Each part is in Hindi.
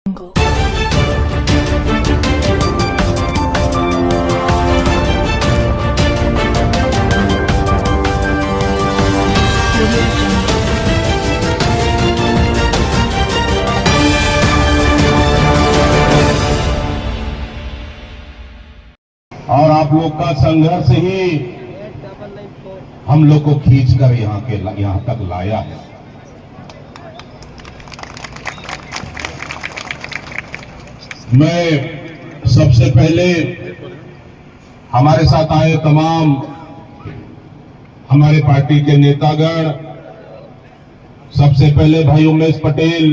और आप लोग का संघर्ष ही हम लोग को खींचकर यहां तक लाया है। मैं सबसे पहले हमारे साथ आए तमाम हमारे पार्टी के नेतागण, सबसे पहले भाई उमेश पटेल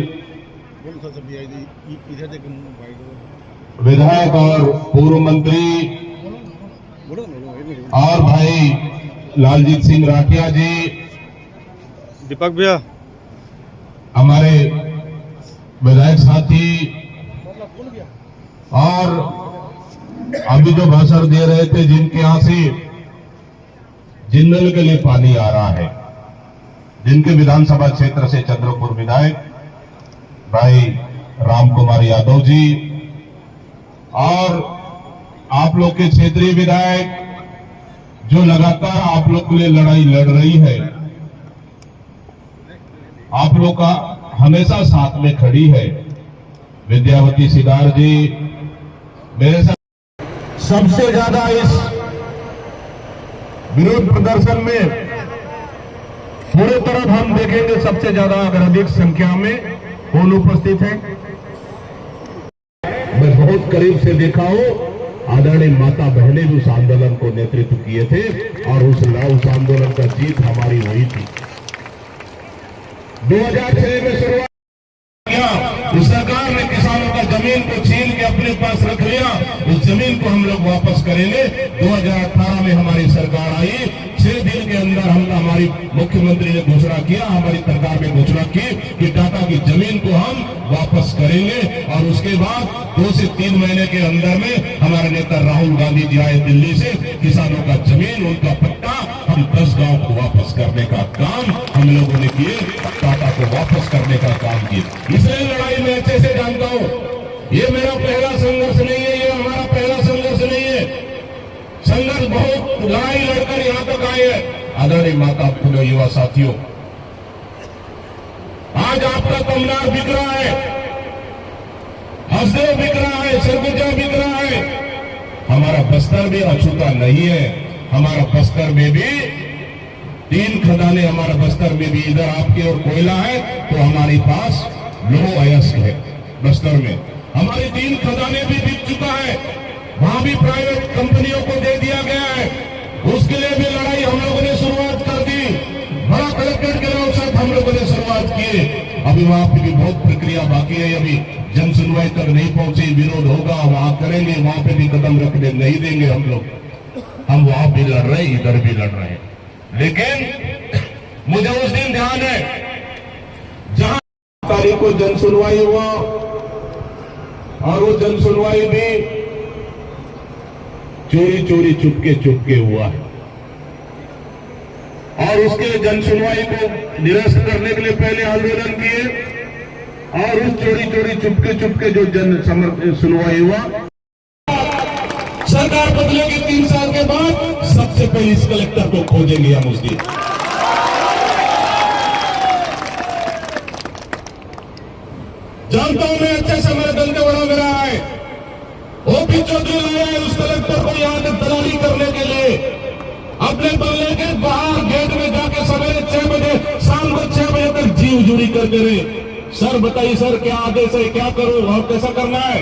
विधायक और पूर्व मंत्री, और भाई लालजीत सिंह राठिया जी, दीपक भैया, हमारे विधायक साथी, और अभी जो भाषण दे रहे थे जिनके यहां से जिंदल के लिए पानी आ रहा है, जिनके विधानसभा क्षेत्र से चंद्रपुर विधायक भाई राम कुमार यादव जी, और आप लोग के क्षेत्रीय विधायक जो लगातार आप लोग के लिए लड़ाई लड़ रही है, आप लोग का हमेशा साथ में खड़ी है, विद्यावती सिदार जी मेरे साथ सबसे ज्यादा इस विरोध प्रदर्शन में पूरे तरफ हम देखेंगे, सबसे ज्यादा अगर अधिक संख्या में कौन उपस्थित है। मैं बहुत करीब से देखा हूं, आदरणीय माता बहने भी उस आंदोलन को नेतृत्व किए थे और उस आंदोलन का जीत हमारी हुई थी। 2006 में शुरुआत किया, उस सरकार ने किसानों का जमीन को छीन के अपने पास रख लिया, उस जमीन को हम लोग वापस करेंगे। 2018 में हमारी सरकार आई, 6 दिन के अंदर हमारी मुख्यमंत्री ने घोषणा किया, हमारी सरकार ने घोषणा की कि टाटा की जमीन को हम वापस करेंगे, और उसके बाद 2 से 3 महीने के अंदर में हमारे नेता राहुल गांधी जी आए दिल्ली से, किसानों का जमीन, उनका पट्टा, हम 10 गांव को वापस करने का काम हम लोगों ने किए, टाटा को वापस करने का काम किया। इसलिए लड़ाई में अच्छे से जानता हूं, ये मेरा पहला संघर्ष नहीं है, ये हमारा पहला संघर्ष नहीं है। संघर्ष बहुत लड़ाई लड़कर यहां तक आए हैं। आदरणीय माता फूले युवा साथियों, आज आपका कमलार बिक रहा है, हसदेव बिक रहा है, सरगुजा बिक रहा है, हमारा बस्तर भी अछूता नहीं है। हमारा बस्तर में भी 3 खदानें, हमारा बस्तर में भी, इधर आपके और कोयला है तो हमारे पास लोह अयस्क है। बस्तर में हमारी 3 खदानें भी बिक चुका है, वहां भी प्राइवेट कंपनियों को दे दिया गया है। उसके लिए भी लड़ाई हम लोगों ने शुरुआत कर दी, बड़ा कलेक्ट्रेट के लोग साथ हम लोगों ने शुरुआत की। अभी वहां पे भी बहुत प्रक्रिया बाकी है, अभी जन सुनवाई तक नहीं पहुंची, विरोध होगा, वहां करेंगे, वहां पे भी कदम रखने नहीं देंगे हम लोग। हम वहां भी लड़ रहे हैं, इधर भी लड़ रहे हैं, लेकिन मुझे उस दिन ध्यान है जहां तारीख को जन सुनवाई हुआ, और वो जन सुनवाई भी चोरी चोरी चुपके हुआ है, और उसके जन सुनवाई को निरस्त करने के लिए पहले आंदोलन किए, और उस चोरी चुपके जो जन सुनवाई हुआ, सरकार बदलेगी 3 साल के बाद, सबसे पहले इस कलेक्टर को खोजेंगे हम उस दिन। जानता हूं मैं अच्छे से, मेरे दिल के बड़ा मेरा है, ओपी चौधरी लाया है उस कलेक्टर को यहां तक दलाली करने के लिए, अपने बंगले के बाहर गेट में जाके सवेरे 6 बजे, शाम को 6 बजे तक जी उजूरी करते रहे। सर बताइए सर, क्या आदेश है, क्या करो और कैसा करना है?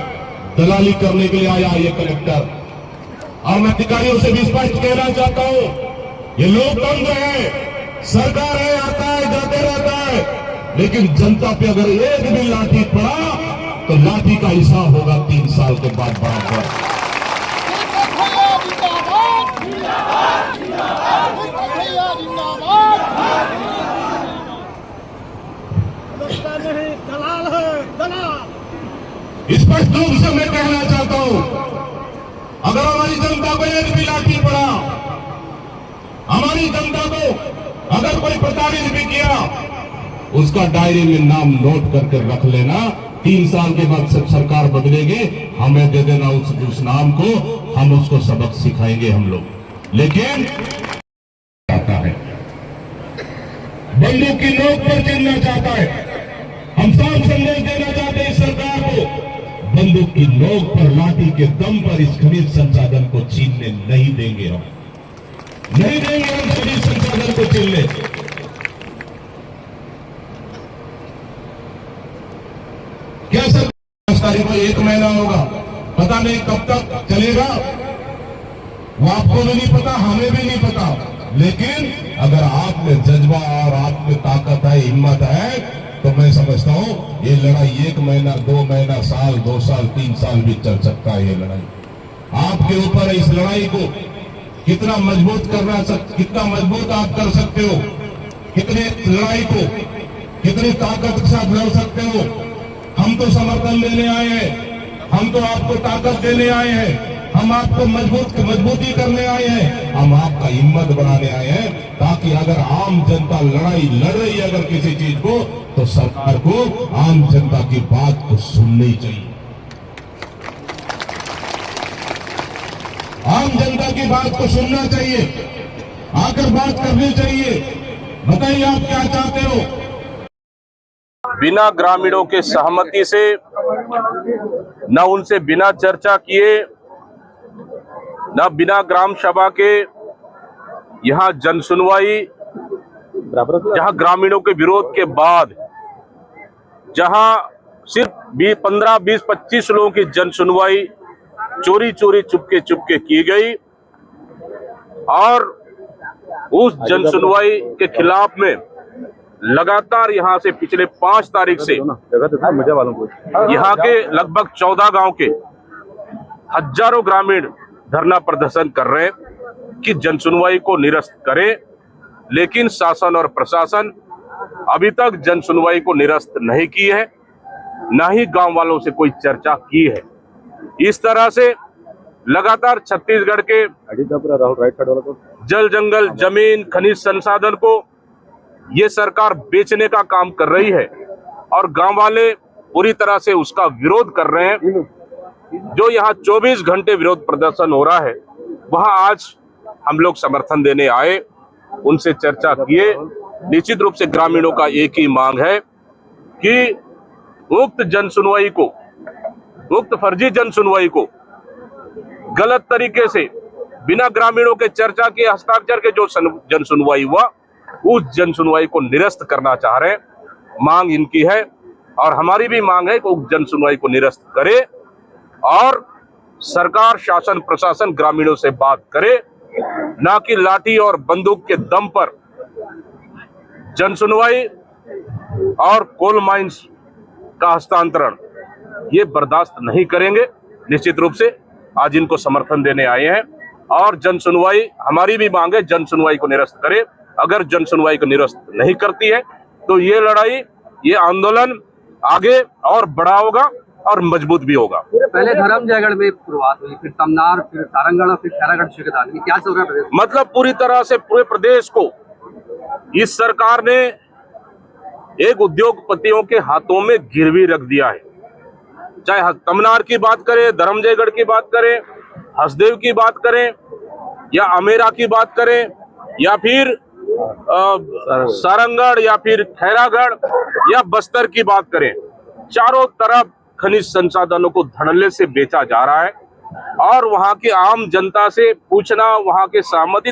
दलाली करने के लिए आया ये कलेक्टर। और मैं अधिकारियों से भी स्पष्ट कहना चाहता हूं, ये लोकतंत्र है, सरकार है, आता है जाते रहता है, लेकिन जनता पे अगर एक भी लाठी पड़ा तो लाठी का हिसाब होगा 3 साल के बाद बराबर। स्पष्ट रूप से मैं कहना चाहता हूं, अगर हमारी जनता को एक भी लाठी पड़ा, हमारी जनता को अगर कोई प्रताड़ित भी किया, उसका डायरी में नाम नोट करके रख लेना, 3 साल के बाद सब सरकार बदलेगी, हमें दे देना उस नाम को, हम उसको सबक सिखाएंगे हम लोग। लेकिन आता है बंदूक की नोक पर चलना चाहता है। हम साफ संदेश देना चाहते हैं इस सरकार को, बंदूक की नोक पर लाठी के दम पर इस खनिज संसाधन को छीनने नहीं देंगे। हम नहीं देंगे, हम खनिज संसाधन को छीनने। क्या सर 5 तारीख को 1 महीना होगा, पता नहीं कब तक चलेगा, वो आपको भी नहीं पता, हमें भी नहीं पता। लेकिन अगर आप में जज्बा और आप में ताकत है, हिम्मत है, तो मैं समझता हूं ये लड़ाई 1 महीना, 2 महीना, साल, 2 साल, 3 साल भी चल सकता है। ये लड़ाई आपके ऊपर है। इस लड़ाई को कितना मजबूत कितना मजबूत आप कर सकते हो, कितने लड़ाई को कितनी ताकत के साथ लड़ सकते हो। हम तो समर्थन देने आए हैं, हम तो आपको ताकत देने आए हैं, हम आपको मजबूती करने आए हैं, हम आपका हिम्मत बनाने आए हैं, ताकि अगर आम जनता लड़ाई लड़ रही है अगर किसी चीज को, तो सरकार को आम जनता की बात को सुननी चाहिए। आम जनता की बात को सुनना चाहिए, आकर बात करनी चाहिए। बताइए आप क्या चाहते हो। बिना ग्रामीणों के सहमति से, न उनसे बिना चर्चा किए, न बिना ग्राम सभा के यहाँ जन सुनवाई, जहाँ ग्रामीणों के विरोध के बाद जहाँ सिर्फ 15, 20, 25 लोगों की जन सुनवाई चोरी चोरी चुपके की गई, और उस जन सुनवाई के खिलाफ में लगातार यहाँ से पिछले 5 तारीख से यहाँ के लगभग 14 गांव के हजारों ग्रामीण धरना प्रदर्शन कर रहे हैं कि जन सुनवाई को निरस्त करें। लेकिन शासन और प्रशासन अभी तक जन सुनवाई को निरस्त नहीं की है, न ही गांव वालों से कोई चर्चा की है। इस तरह से लगातार छत्तीसगढ़ के जल जंगल जमीन खनिज संसाधन को ये सरकार बेचने का काम कर रही है, और गांव वाले पूरी तरह से उसका विरोध कर रहे हैं। जो यहाँ 24 घंटे विरोध प्रदर्शन हो रहा है, वहां आज हम लोग समर्थन देने आए, उनसे चर्चा किए। निश्चित रूप से ग्रामीणों का एक ही मांग है कि उक्त जन सुनवाई को, उक्त फर्जी जन सुनवाई को गलत तरीके से बिना ग्रामीणों के चर्चा के हस्ताक्षर के जो जन सुनवाई हुआ, उस जन सुनवाई को निरस्त करना चाह रहे हैं। मांग इनकी है, और हमारी भी मांग है कि उस जन सुनवाई को निरस्त करे, और सरकार शासन प्रशासन ग्रामीणों से बात करे, ना कि लाठी और बंदूक के दम पर जन सुनवाई और कोल माइंस का हस्तांतरण ये बर्दाश्त नहीं करेंगे। निश्चित रूप से आज इनको समर्थन देने आए हैं, और जन सुनवाई हमारी भी मांग है, जन सुनवाई को निरस्त करे। अगर जन सुनवाई को निरस्त नहीं करती है तो ये लड़ाई, ये आंदोलन आगे और बड़ा होगा और मजबूत भी होगा। पहले धर्मजयगढ़ में शुरुआत हुई, फिर तमनार, फिर सारंगढ़ और फिर खैरागढ़ शिकदार, क्या चल रहा है? मतलब पूरी तरह से पूरे प्रदेश को इस सरकार ने एक उद्योगपतियों के हाथों में गिरवी रख दिया है। चाहे तमनार की बात करें, धर्मजयगढ़ की बात करें, हसदेव की बात करें, या अमेरा की बात करें, या फिर सारंगढ़, या फिर खैरागढ़, या बस्तर की बात करें, चारों तरफ खनिज संसाधनों को धड़ल्ले से बेचा जा रहा है, और वहां की आम जनता से पूछना, वहां के सहमति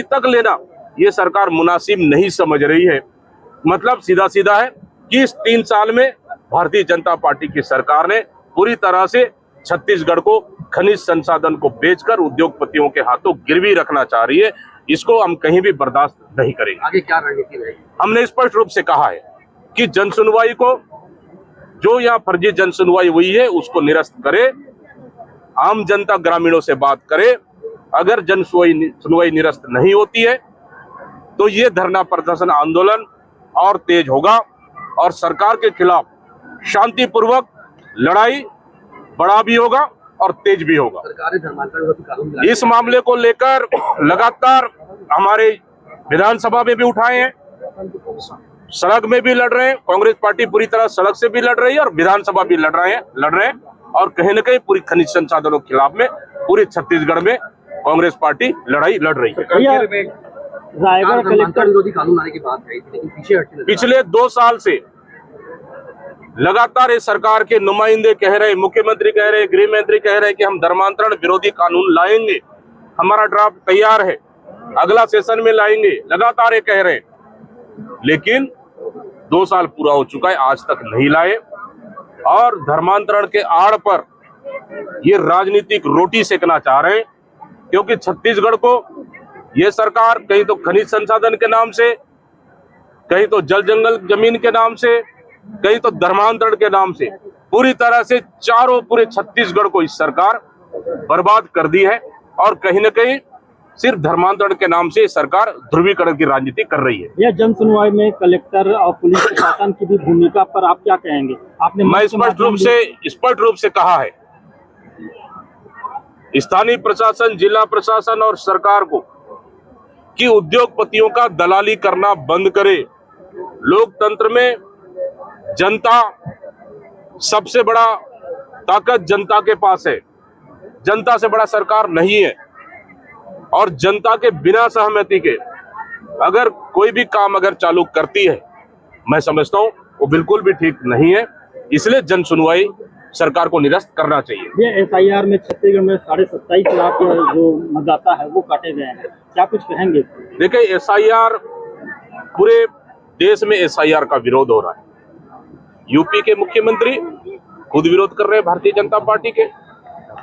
तक लेना ये सरकार मुनासिब नहीं समझ रही है। मतलब सीधा सीधा है कि इस 3 साल में भारतीय जनता पार्टी की सरकार ने पूरी तरह से छत्तीसगढ़ को खनिज संसाधन को बेचकर उद्योगपतियों के हाथों गिरवी रखना चाह रही है। इसको हम कहीं भी बर्दाश्त नहीं करेंगे। आगे क्या रणनीति रहेगी? हमने स्पष्ट रूप से कहा है कि जन सुनवाई को, जो यहाँ फर्जी जन सुनवाई हुई है, उसको निरस्त करे, आम जनता ग्रामीणों से बात करे। अगर जन सुनवाई निरस्त नहीं होती है तो ये धरना प्रदर्शन आंदोलन और तेज होगा, और सरकार के खिलाफ शांतिपूर्वक लड़ाई बड़ा भी होगा और तेज भी होगा। इस मामले को लेकर लगातार हमारे विधानसभा में भी उठाए हैं, सड़क में भी लड़ रहे हैं, कांग्रेस पार्टी पूरी तरह सड़क से भी लड़ रही है और विधानसभा भी लड़ रहे हैं और कहीं न कहीं पूरी खनिज संसाधनों के खिलाफ में पूरे छत्तीसगढ़ में कांग्रेस पार्टी लड़ाई लड़ रही है। रायगढ़ कलेक्टर विरोधी कानून आने की बात कही थी, लेकिन पीछे हटने लगा। पिछले 2 साल से लगातार इस सरकार के नुमाइंदे कह रहे, मुख्यमंत्री कह रहे, गृह मंत्री कह रहे कि हम धर्मांतरण विरोधी कानून लाएंगे, हमारा ड्राफ्ट तैयार है, अगला सेशन में लाएंगे, लगातार ये कह रहे, लेकिन 2 साल पूरा हो चुका है, आज तक नहीं लाए। और धर्मांतरण के आड़ पर ये राजनीतिक रोटी सेकना चाह रहे हैं, क्योंकि छत्तीसगढ़ को ये सरकार कहीं तो खनिज संसाधन के नाम से, कहीं तो जल जंगल जमीन के नाम से, कहीं तो धर्मांतरण के नाम से पूरी तरह से पूरे छत्तीसगढ़ को इस सरकार बर्बाद कर दी है। और कहीं न कहीं सिर्फ धर्मांतरण के नाम से सरकार ध्रुवीकरण की राजनीति कर रही है। यह जन सुनवाई में कलेक्टर और पुलिस प्रशासन की भी भूमिका पर आप क्या कहेंगे? आपने मैं स्पष्ट रूप से कहा है, स्थानीय प्रशासन, जिला प्रशासन और सरकार को कि उद्योगपतियों का दलाली करना बंद करे। लोकतंत्र में जनता सबसे बड़ा ताकत जनता के पास है, जनता से बड़ा सरकार नहीं है। और जनता के बिना सहमति के अगर कोई भी काम अगर चालू करती है, मैं समझता हूं वो बिल्कुल भी ठीक नहीं है। इसलिए जन सुनवाई सरकार को निरस्त करना चाहिए। ये SIR में छत्तीसगढ़ में 27.5 लाख जो मतदाता है वो काटे गए हैं, क्या कुछ कहेंगे? देखिए, SIR पूरे देश में SIR का विरोध हो रहा है। यूपी के मुख्यमंत्री खुद विरोध कर रहे हैं भारतीय जनता पार्टी के,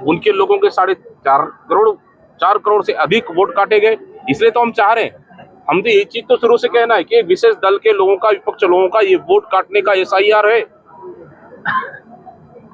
उनके लोगों के 4 करोड़ से अधिक वोट काटे गए। इसलिए तो हम चाह रहे हैं, हम तो ये चीज तो शुरू से कहना है कि विशेष दल के लोगों का, विपक्ष लोगों का ये वोट काटने का SIR है।